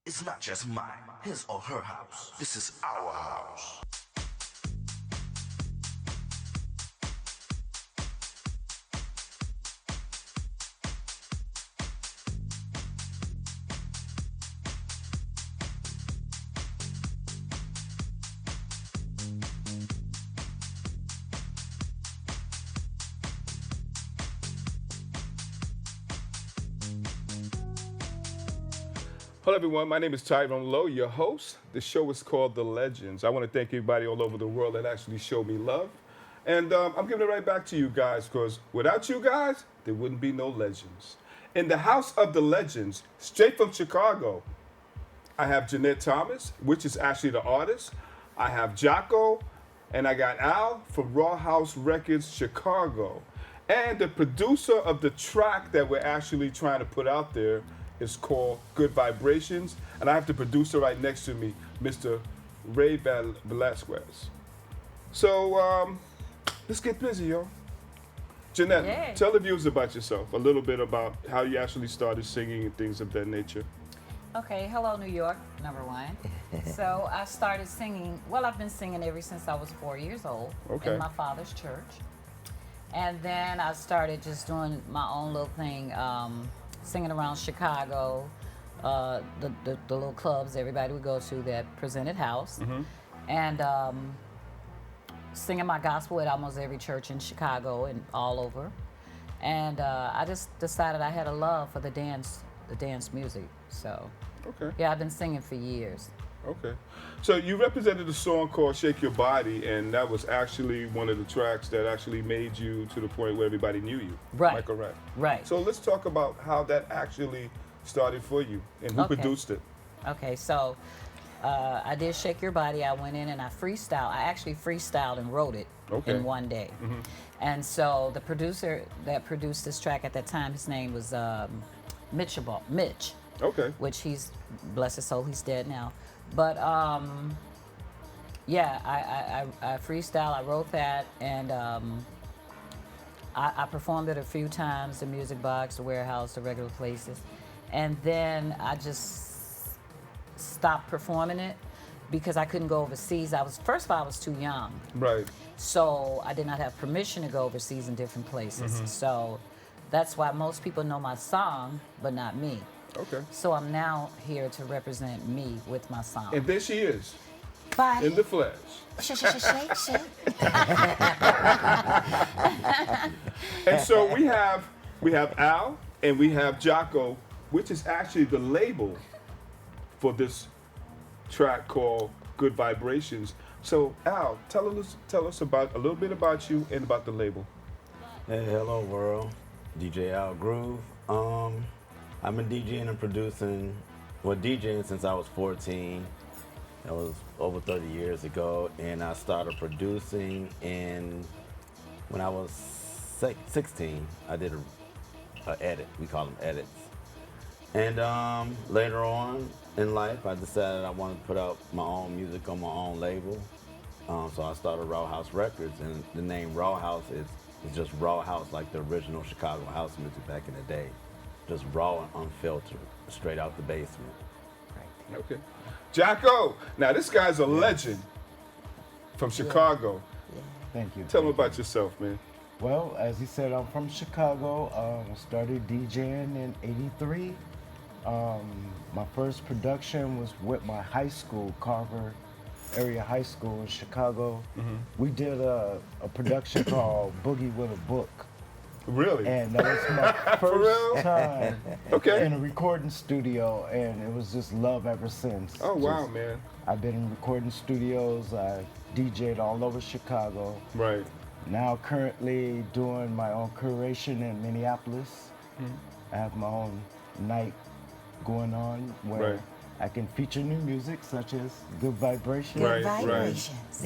It's not just mine, his or her house. This is our house. Hello, everyone. My name is Tyrone Lowe, your host. The show is called The Legends. I want to thank everybody all over the world that actually showed me love. And I'm giving it right back to you guys because without you guys, there wouldn't be no legends. In the House of the Legends, straight from Chicago, I have Janette Thomas, which is actually the artist. I have Jocko, and I got Al from Rawhouse Records, Chicago. And the producer of the track that we're actually trying to put out there is called Good Vibrations. And I have the producer right next to me, Mr. Velazquez. So let's get busy, yo. Jeanette, Yay. tell the viewers about yourself, a little bit about how you actually started singing and things of that nature. Okay, hello New York, number one. So I started singing, well, I've been singing ever since I was 4 years old Okay. in my father's church. And then I started just doing my own little thing, singing around Chicago, the little clubs everybody would go to that presented house. And singing my gospel at almost every church in Chicago and all over. And I just decided I had a love for the dance music. So Okay. yeah, I've been singing for years. Okay. So you represented a song called Shake Your Body, and that was actually one of the tracks that actually made you to the point where everybody knew you. Right. Am I correct? Right. So let's talk about how that actually started for you and who Okay. produced it. Okay, so I did Shake Your Body. I went in and I freestyled. I actually freestyled and wrote it Okay. in one day. And so the producer that produced this track at that time, his name was Mitch, Okay. which he's, bless his soul, he's dead now. But yeah, I freestyle, I wrote that, and I performed it a few times, the Music Box, the Warehouse, the regular places. And then I just stopped performing it because I couldn't go overseas. First of all, I was too young. Right. So I did not have permission to go overseas in different places. So that's why most people know my song, but not me. Okay. So I'm now here to represent me with my song. And there she is, Body. in the flesh. Shake, shake, shake, shake. And so we have Al and we have Jocko, which is actually the label for this track called Good Vibrations. So Al, tell us about a little bit about you and about the label. Hey, hello world. DJ Al Groove. I've been DJing and producing, DJing since I was 14. That was over 30 years ago, and I started producing when I was 16. I did a edit. We call them edits. And later on in life, I decided I wanted to put out my own music on my own label. So I started Rawhouse Records, and the name Rawhouse is just Rawhouse, like the original Chicago house music back in the day. Just raw and unfiltered, straight out the basement. Okay. Jocko, now this guy's a legend from Chicago. Thank you. Tell me about yourself, man. Well, as he said, I'm from Chicago. I started DJing in '83. My first production was with my high school, Carver Area High School in Chicago. We did a production called Boogie with a Book. Really? And that was my For real? first time Okay. in a recording studio, and it was just love ever since. Oh wow, Just- man. I've been in recording studios. I DJed all over Chicago. Right. Now currently doing my own curation in Minneapolis. I have my own night going on where Right. I can feature new music such as Good Vibration Right. Vibrations.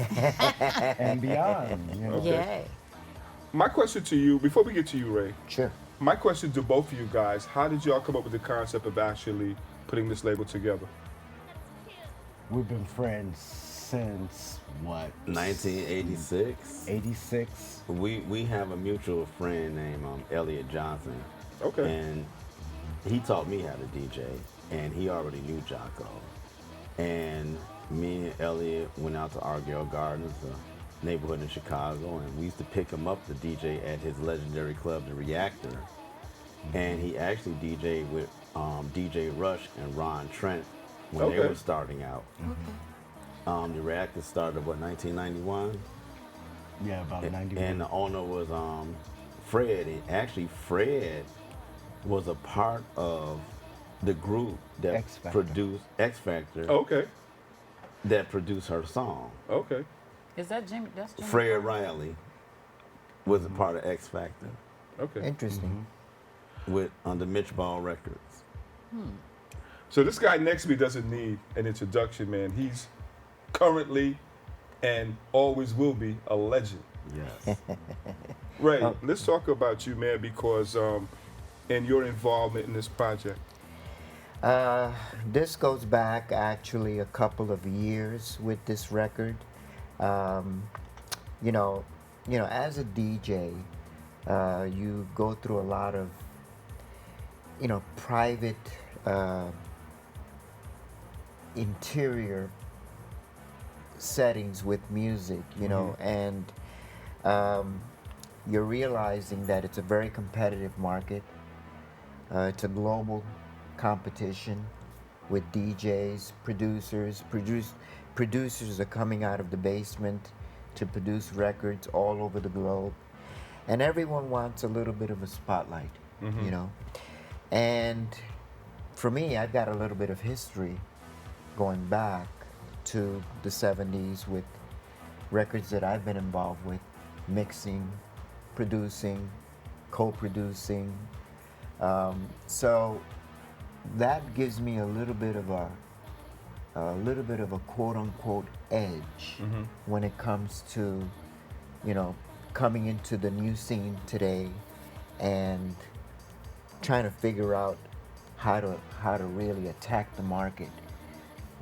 and beyond. You know? Okay. Yay. My question to you, before we get to you, Ray, Sure. my question to both of you guys, how did y'all come up with the concept of actually putting this label together? We've been friends since what? 1986. 86. We have a mutual friend named Elliot Johnson, Okay. and he taught me how to DJ. and he already knew Jocko. And me and Elliot went out to Argyle Gardens, a neighborhood in Chicago, and we used to pick him up to DJ at his legendary club, The Reactor. And he actually DJ'd with DJ Rush and Ron Trent when they Okay. were starting out. The Reactor started, what, 1991? Yeah, about 91. And the owner was Fred. And actually, Fred was a part of the group that X Factor. produced X Factor, Okay. that produced her song. Okay. Is that Jimmy? That's Jimmy. Fred Riley was a part of X Factor Okay. Interesting. with under Mitch Ball Records. So this guy next to me doesn't need an introduction, man. He's currently and always will be a legend. Yes. Ray, let's talk about you, man, because and your involvement in this project. This goes back actually a couple of years with this record. You know, as a DJ, you go through a lot of, private, interior settings with music, and you're realizing that it's a very competitive market. It's a global competition with DJs, producers. Producers are coming out of the basement to produce records all over the globe. And everyone wants a little bit of a spotlight, And for me, I've got a little bit of history going back to the 70s with records that I've been involved with, mixing, producing, co-producing. So that gives me a little bit of a quote-unquote edge when it comes to, coming into the new scene today and trying to figure out how to really attack the market.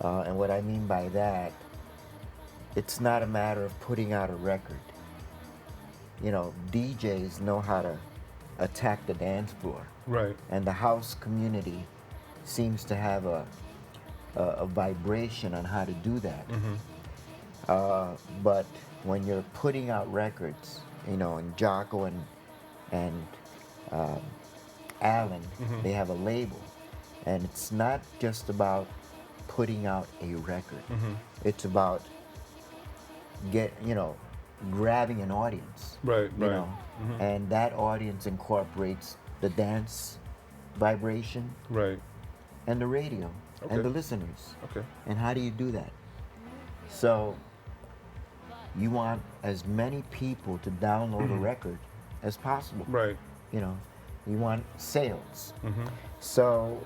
And what I mean by that, it's not a matter of putting out a record. DJs know how to attack the dance floor. Right. And the house community seems to have a vibration on how to do that. But when you're putting out records, and Jocko and Alan, they have a label, and it's not just about putting out a record. It's about grabbing an audience. Right. You Right. know, and that audience incorporates the dance vibration Right. and the radio Okay. and the listeners. Okay. And how do you do that? So you want as many people to download a record as possible. Right. You want sales. So,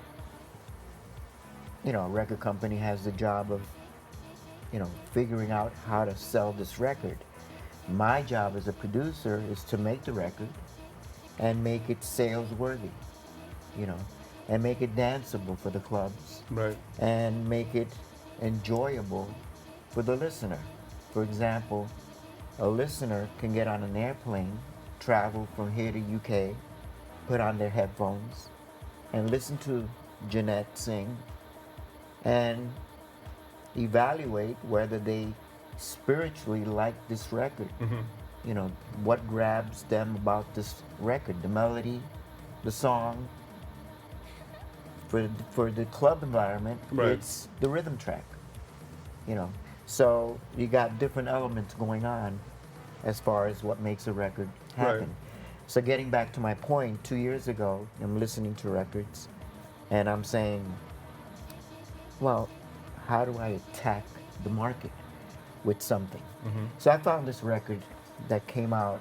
a record company has the job of, figuring out how to sell this record. My job as a producer is to make the record and make it sales worthy, and make it danceable for the clubs. Right. And make it enjoyable for the listener. For example, a listener can get on an airplane, travel from here to UK, put on their headphones, and listen to Jeanette sing, and evaluate whether they spiritually like this record. What grabs them about this record, the melody, the song. For the club environment, Right. it's the rhythm track. So you got different elements going on as far as what makes a record happen. Right. So getting back to my point, 2 years ago, I'm listening to records and I'm saying, well, how do I attack the market with something? So I found this record that came out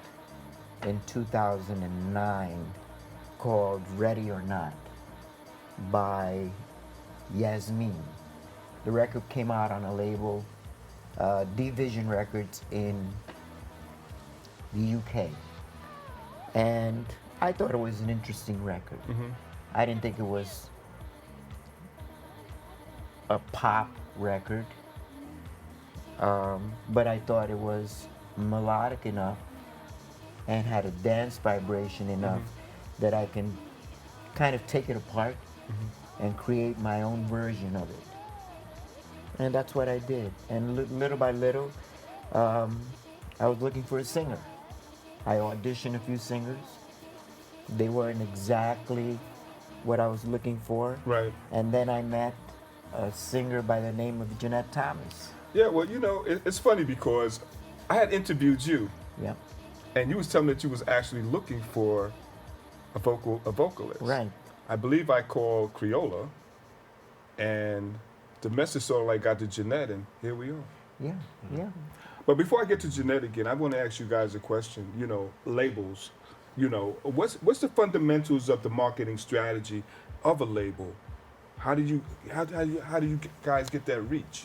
in 2009 called Ready or Not by Yasmin. The record came out on a label, D-Vision Records in the UK. And I thought it was an interesting record. I didn't think it was a pop record, but I thought it was melodic enough and had a dance vibration enough that I can kind of take it apart and create my own version of it. And that's what I did. And little by little, I was looking for a singer. I auditioned a few singers. They weren't exactly what I was looking for. Right. And then I met a singer by the name of Janette Thomas. Yeah, well, you know, it's funny because I had interviewed you, Yeah. and you was telling me that you was actually looking for a vocalist. Right. I believe I called Creola, and the message sort of like got to Jeanette, and here we are. Yeah. Yeah. But before I get to Jeanette again, I want to ask you guys a question. You know, labels. You know, what's the fundamentals of the marketing strategy of a label? How do you guys get that reach?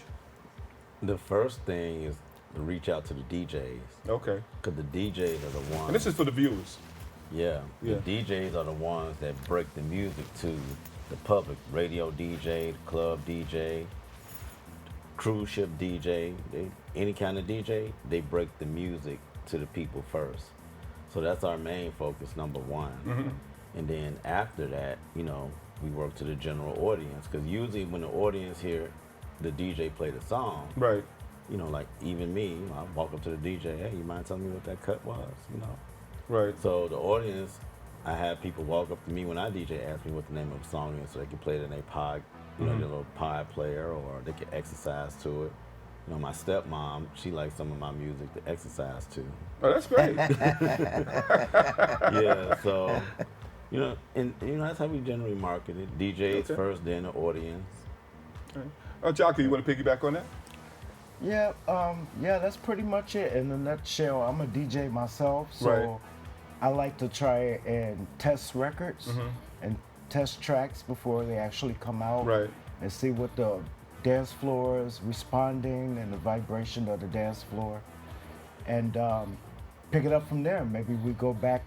The first thing is to reach out to the DJs. Okay. Because the DJs are the ones. And this is for the viewers. Yeah. Yeah. The DJs are the ones that break the music to the public. Radio DJ, club DJ, cruise ship DJ, any kind of DJ, they break the music to the people first. So that's our main focus, number one. Mm-hmm. And then after that, you know, we work to the general audience. Because usually when the audience hear the DJ play the song, Right. you know, like even me, you know, I walk up to the DJ, hey, you mind telling me what that cut was, you know? Right. So the audience, I have people walk up to me when I DJ, ask me what the name of the song is so they can play it in their pod, you know, their little pod player, or they can exercise to it. You know, my stepmom, she likes some of my music to exercise to. Oh, that's great. Yeah, so, you know, and you know, that's how we generally market it. DJs Okay. first, then the audience. Oh, Jocko, you want to piggyback on that? Yeah, yeah, that's pretty much it. In a nutshell, I'm a DJ myself, so Right. I like to try and test records and test tracks before they actually come out, Right. and see what the dance floor is responding and the vibration of the dance floor, and pick it up from there. Maybe we go back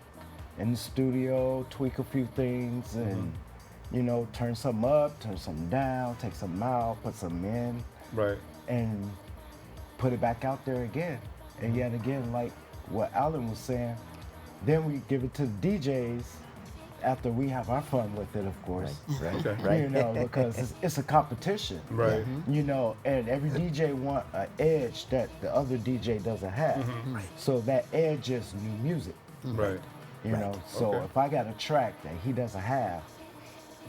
in the studio, tweak a few things, and you know, turn something up, turn something down, take something out, put something in, Right. and put it back out there again. And yet again, like what Alan was saying, then we give it to the DJs after we have our fun with it, of course. Right. Okay. Right. You know, because it's a competition. Right. You know, and every DJ want an edge that the other DJ doesn't have. Right. So that edge is new music. Right. You know, so Okay. if I got a track that he doesn't have,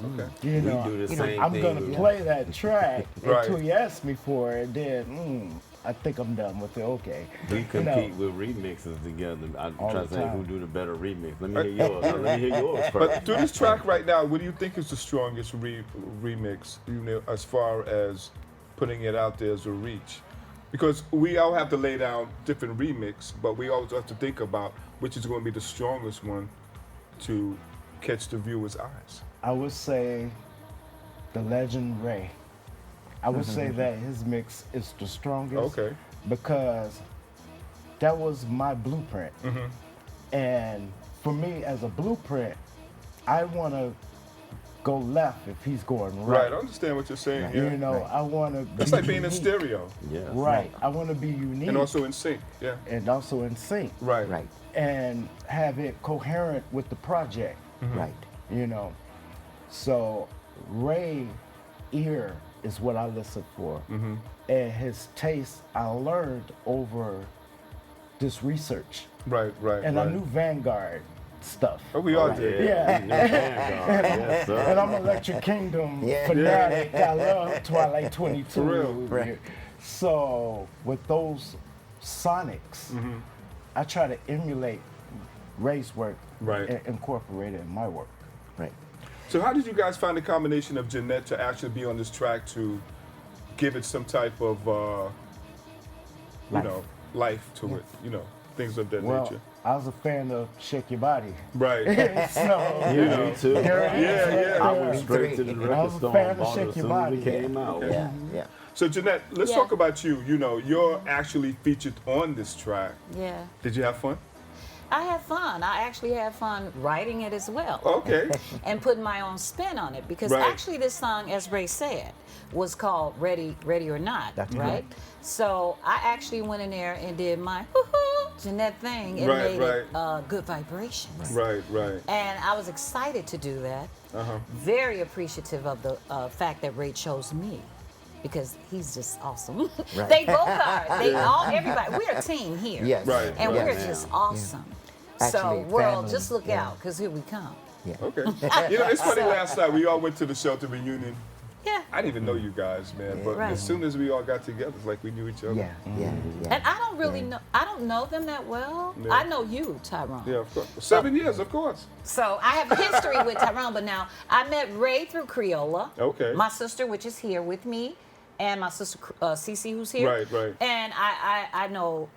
Okay. you We know, do the same I'm thing gonna with- play that track Right. until he asks me for it. Then I think I'm done with it. Okay. We You know, compete with remixes together. I'm All trying the to say who time. do the better remix. Let me hear yours. Let me hear yours first. But through this track right now, what do you think is the strongest remix, you know, as far as putting it out there as a reach? Because we all have to lay down different remix, but we always have to think about which is going to be the strongest one to catch the viewer's eyes. I would say the legend Ray. I would say that his mix is the strongest. Okay. Because that was my blueprint. And for me, as a blueprint, I want to go left if he's going Right. right. I understand what you're saying. You Yeah. know, I want to. It's like being in stereo Yes. Right. I want to be unique and also in sync. Yeah. and also in sync. Right. Right. And have it coherent with the project. Right. You know, so Ray ear is what I listen for, and his taste I learned over this research, Right. Right. and right. I knew Vanguard stuff. Oh, we all did. Yeah. We know Vanguard. Yes, sir. And I'm Electric Kingdom Yeah. fanatic. I love Twilight 22. For real. Right. So with those sonics, I try to emulate Ray's work Right. and incorporate it in my work. Right. So how did you guys find the combination of Jeanette to actually be on this track to give it some type of, Life. life to it, things of that Well, nature? I was a fan of Shake Your Body. Right. So, Yeah, me too. there it is. Yeah, yeah. I went straight to the I record was a store fan and of bought it Shake as Your soon as Body. it came out. Yeah. Yeah. So Jeanette, let's Yeah. talk about you. You're actually featured on this track. Yeah. Did you have fun? I had fun. I actually had fun writing it as well. Okay. And putting my own spin on it, because Right. actually this song, as Ray said, was called Ready or Not, That's right? So I actually went in there and did my hoo-hoo, Janette thing, it Right, made it good vibrations. Right, right. And I was excited to do that. Very appreciative of the fact that Ray chose me, because he's just awesome. Right. They both are. They all, everybody. We're a team here. Yes. Right, And right. we're Yeah. just awesome. Actually, So world, family, just look yeah. out, because here we come. Yeah. Okay. You know, it's funny. Last night we all went to the shelter reunion. Yeah. I didn't even know you guys, man. But Right. as soon as we all got together, it's like we knew each other. Yeah, yeah, yeah. And I don't really know. I don't know them that well. Yeah. I know you, Tyrone. Yeah, of course. 7 years, of course. So I have history with Tyrone, but now I met Ray through Creola. Okay. My sister, which is here with me, and my sister Cece, who's here. Right, right. And I know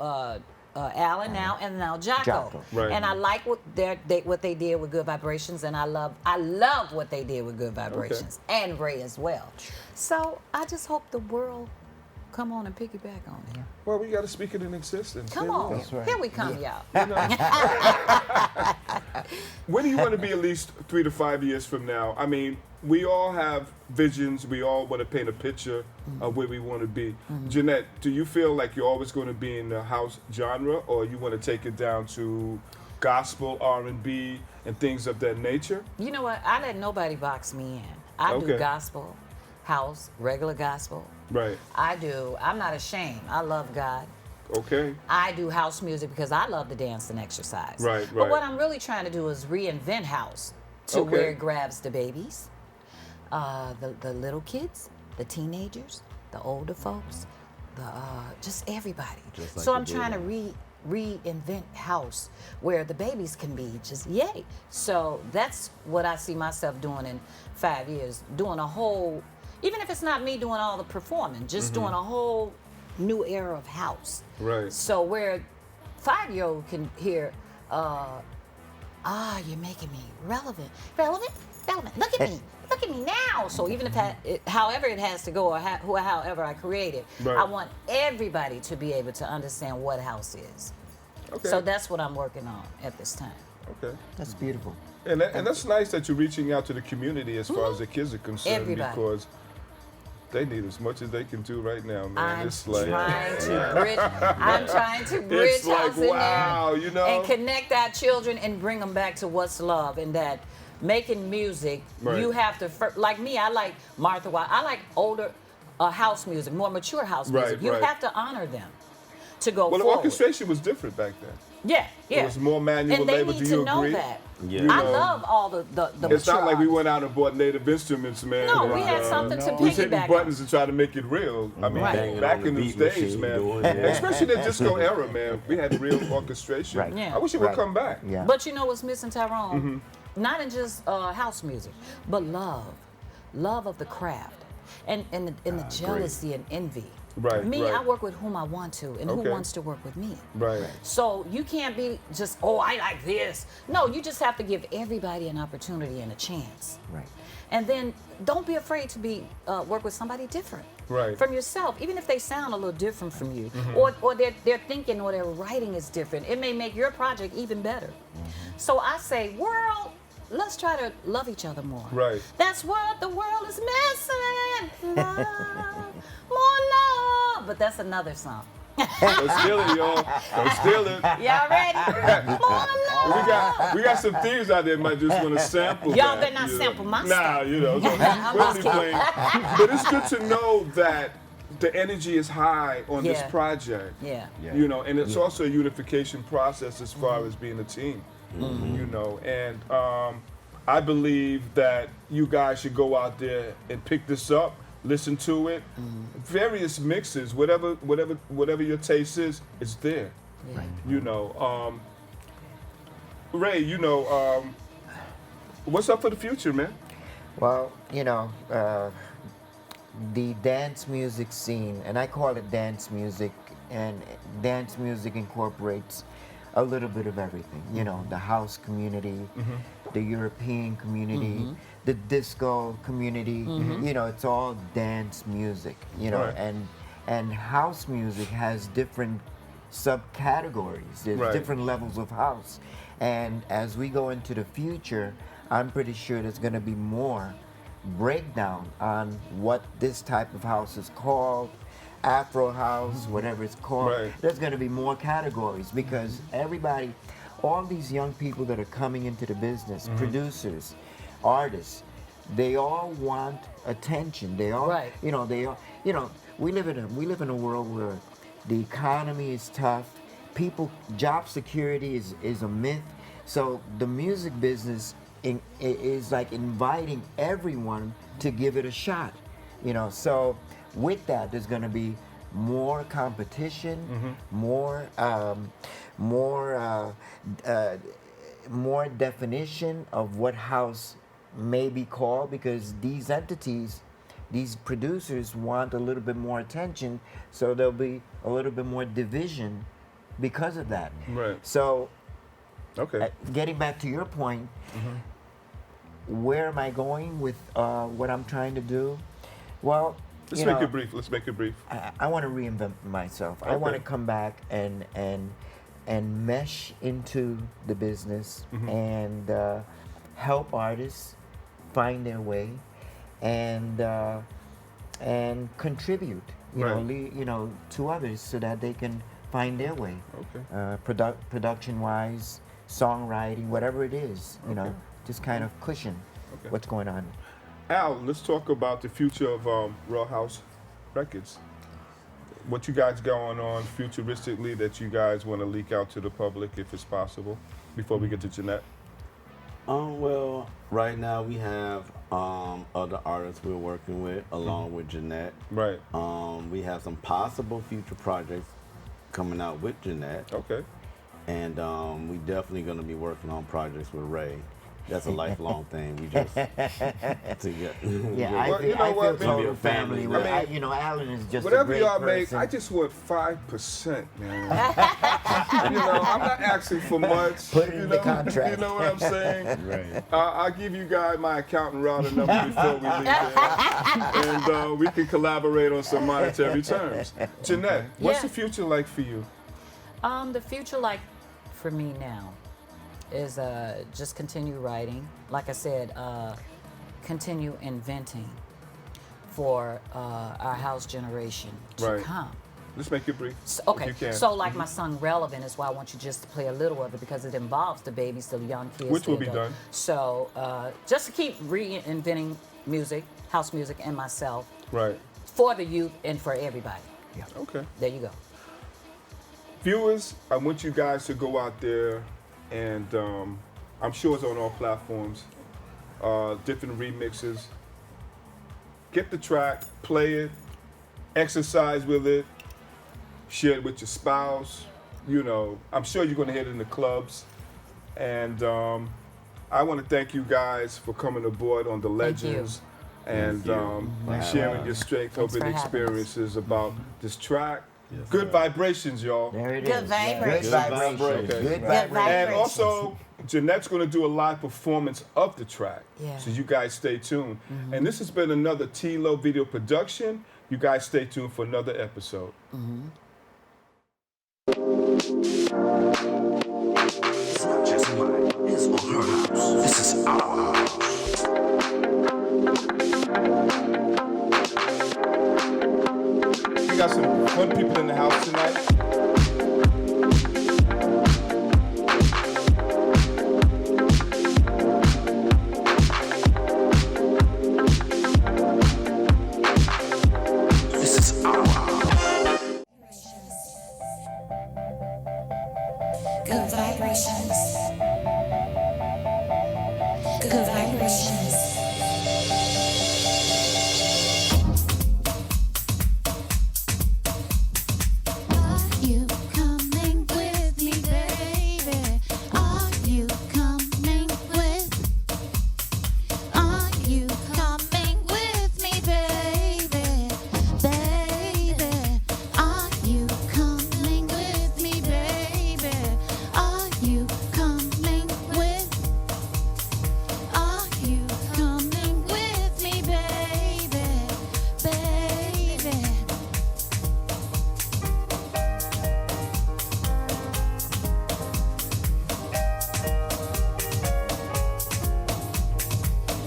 Alan now, and now Jocko. Jocko. Right. And I like what what they did with Good Vibrations, and I love what they did with Good Vibrations, and Ray as well. So I just hope the world come on and piggyback on it. Well, we got to speak it in existence. Come Here we on, go. That's right. here we come, y'all. Where do you want to be at least 3 to 5 years from now? I mean, we all have visions. We all want to paint a picture of where we want to be. Jeanette, do you feel like you're always going to be in the house genre, or you want to take it down to gospel, R&B, and things of that nature? You know what? I let nobody box me in. I do Okay. gospel, house, regular gospel. Right. I'm not ashamed. I love God. Okay. I do house music because I love to dance and exercise. Right, But right. what I'm really trying to do is reinvent house to Okay. where it grabs the babies, the little kids, the teenagers, the older folks, just everybody. Just like So the I'm trying to reinvent house where the babies can be just yay. So that's what I see myself doing in 5 years, doing a whole, even if it's not me doing all the performing, just doing a whole new era of house. Right. So where 5-year-old can hear, you're making me relevant. Look at me. Look at me now. So even if however it has to go, or however I create it, Right. I want everybody to be able to understand what house is. Okay. So that's what I'm working on at this time. Okay. That's beautiful. And that's nice that you're reaching out to the community as far as the kids are concerned, Everybody. because they need as much as they can do right now, man. I'm It's like trying to bridge It's like, house in wow, there, you know? and connect our children and bring them back to what's love, and that making music, Right. you have to, like me, I like Martha White. I like older house music, more mature house Right, music. You right. have to honor them to go well, the forward. orchestration was different back then. Yeah, yeah. It was more manual and they labor. need Do you to know agree? that. Yeah. You I know, love all the It's not mature like we artists. went out and bought native instruments, man. No, and, we had something to we was hitting piggyback on. buttons and try to make it real. I mean, Right. Banging back on the in those beat days, machine, man. doing that. Especially the disco era, man. We had real orchestration. Right. Yeah. I wish it would Right. come back. Yeah. But you know what's missing, Tyrone? Mm-hmm. Not in just house music, but love of the craft, and the jealousy and envy. Right, Me, right. I work with whom I want to, and Okay. who wants to work with me. Right. So you can't be just, I like this. No, you just have to give everybody an opportunity and a chance. Right. And then don't be afraid to work with somebody different Right. from yourself, even if they sound a little different from you, or their thinking or their writing is different. It may make your project even better. So I say, world, let's try to love each other more. Right. That's what the world is missing. Love, more love. But that's another song. Don't steal it, y'all. Don't steal it. Y'all ready? More love. We got some thieves out there that might just want to sample. Y'all that, better not you know. sample my Nah, stuff. you know. So I'm we're just only playing. But it's good to know that the energy is high on this Yeah. project. Yeah. You know, and it's also a unification process as far as being a team. You know, and I believe that you guys should go out there and pick this up, listen to it, various mixes, whatever your taste is, it's there. Yeah. You know, Ray, you know, what's up for the future, man? Well, you know, the dance music scene, and I call it dance music, and dance music incorporates a little bit of everything. You know, the house community, the European community, the disco community. You know, it's all dance music. You know, Right. and house music has different subcategories. There's Right. different levels of house, and as we go into the future, I'm pretty sure there's going to be more breakdown on what this type of house is called, Afro house, whatever it's called. Right. There's going to be more categories because everybody, all these young people that are coming into the business, producers, artists, they all want attention. They all, Right. we live in a world where the economy is tough. Job security is a myth. So the music business is like inviting everyone to give it a shot. So with that, there's going to be more competition, more definition of what house may be called, because these entities, these producers want a little bit more attention, so there'll be a little bit more division because of that. Right. So, Okay. getting back to your point, where am I going with what I'm trying to do? Well, Let's make it brief. Let's make it brief. I want to reinvent myself. I want to Okay. come back and mesh into the business and help artists find their way and contribute, Right. to others so that they can find their way. Okay. Production-wise, songwriting, whatever it is, just kind of cushion Okay. what's going on. Al, let's talk about the future of Rawhouse Records. What you guys going on futuristically that you guys want to leak out to the public, if it's possible, before we get to Jeanette? Well, right now we have other artists we're working with, along with Jeanette. Right. We have some possible future projects coming out with Jeanette, Okay. and we definitely going to be working on projects with Ray. That's a lifelong thing. We just to get. Yeah, Well, I you feel, know I what, feel man? total family. with- I mean, Alan is just a Whatever great y'all make, person. I just want 5%, man. I'm not asking for much. Put it in the know? contract. You know what I'm saying? Right. I'll give you guys my accountant router number before we leave there. And we can collaborate on some monetary terms. Jeanette, what's Yeah. the future like for you? The future, like for me now, is just continue writing. Like I said, continue inventing for our house generation to Right. come. Let's make it brief. So, if okay, you can. so like my song Relevant is why I want you just to play a little of it because it involves the babies, the young kids. Which will the be adults. done. So just to keep reinventing music, house music, and myself Right. for the youth and for everybody. Okay. There you go. Viewers, I want you guys to go out there and I'm sure it's on all platforms, different remixes. Get the track, play it, exercise with it, share it with your spouse. I'm sure you're going to hit it in the clubs. And I want to thank you guys for coming aboard on The Thank you. Legends and Thank you. sharing your strength, Thanks hoping for having us. experiences about this track. Yes, Good sir. vibrations, y'all. There it Good is. vibrations. Good vibrations. Okay. Good Good vibrations. And vibrations. also, Jeanette's going to do a live performance of the track. Yeah. So you guys stay tuned. And this has been another T-Lo video production. You guys stay tuned for another episode. It's not just mine, his or her house. This is our house. We got some fun people in the house tonight. This is our house. Good vibrations. Good vibrations. Are you coming with me, baby? Are you coming with? Are you coming with me, baby? Baby, are you coming with me, baby? Are you coming with? Are you coming with me, baby? Baby.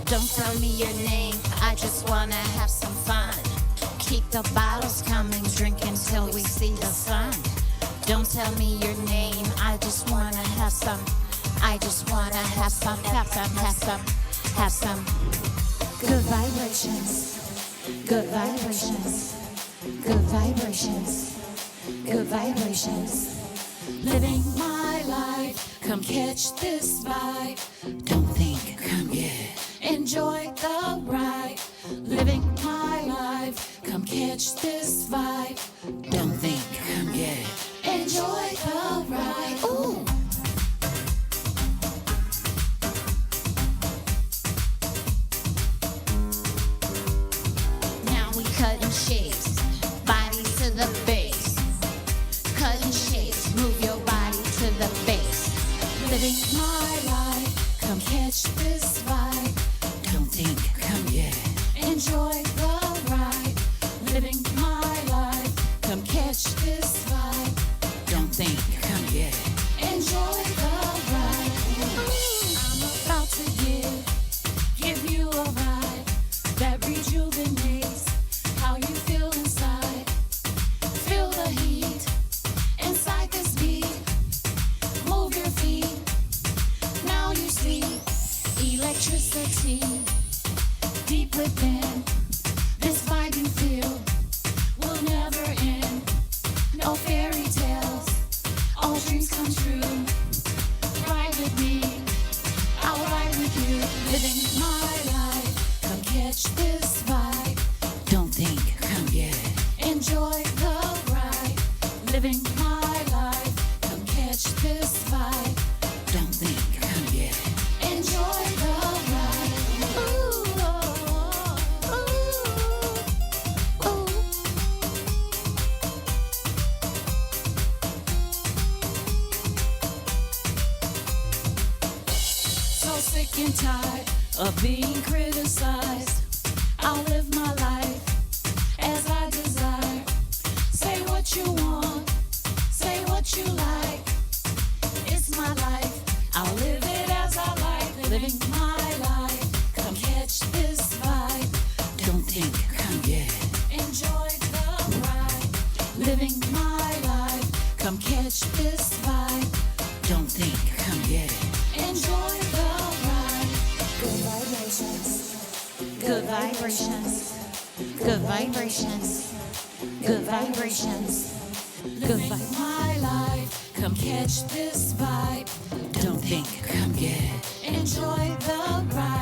Don't tell me your name, I just wanna have some fun. Keep the bottles coming, drink until we see the sun. Don't tell me your name, I just wanna have some. I just wanna have some, have some, have some, have some. Good vibrations, good vibrations, good vibrations, good vibrations. Living my life, come catch this vibe. Don't think, come get it. Enjoy the ride. Living my life, come catch this vibe. Don't think, come get it. Enjoy the ride. Ooh. Now we cutting shapes, bodies to the base. Cutting shapes, move your body to the base. Living my life, come catch this vibe. Don't think, come get it. Enjoy the ride. Living my life, come catch this vibe. Don't think, come get it. Enjoy the ride. I'm about to give you a ride that rejuvenates how you feel inside. Feel the heat inside this beat. Move your feet. Now you see electricity deep within. This vibe you feel will never end. No fairy tales, all dreams come true. Ride with me, I'll ride with you. Living my life, come catch this vibe. Don't think, come get it. Enjoy the ride. Living my life, come catch this vibe. Don't think, come get it. Enjoy the ride. Ooh, oh, ooh, ooh. So sick and tired of being criticized. I'll live my life as I desire. Say what you want, say what you like. It's my life, I'll live it as I like. Living my life, come catch this vibe. Don't think, come get it. Enjoy the ride. Living my life, come catch this vibe. Don't think, come get it. Enjoy the ride. Good vibrations, good vibrations, good vibrations, good vibrations. Good vibe. My life, come catch this vibe. Don't think, come get it. Enjoy the ride.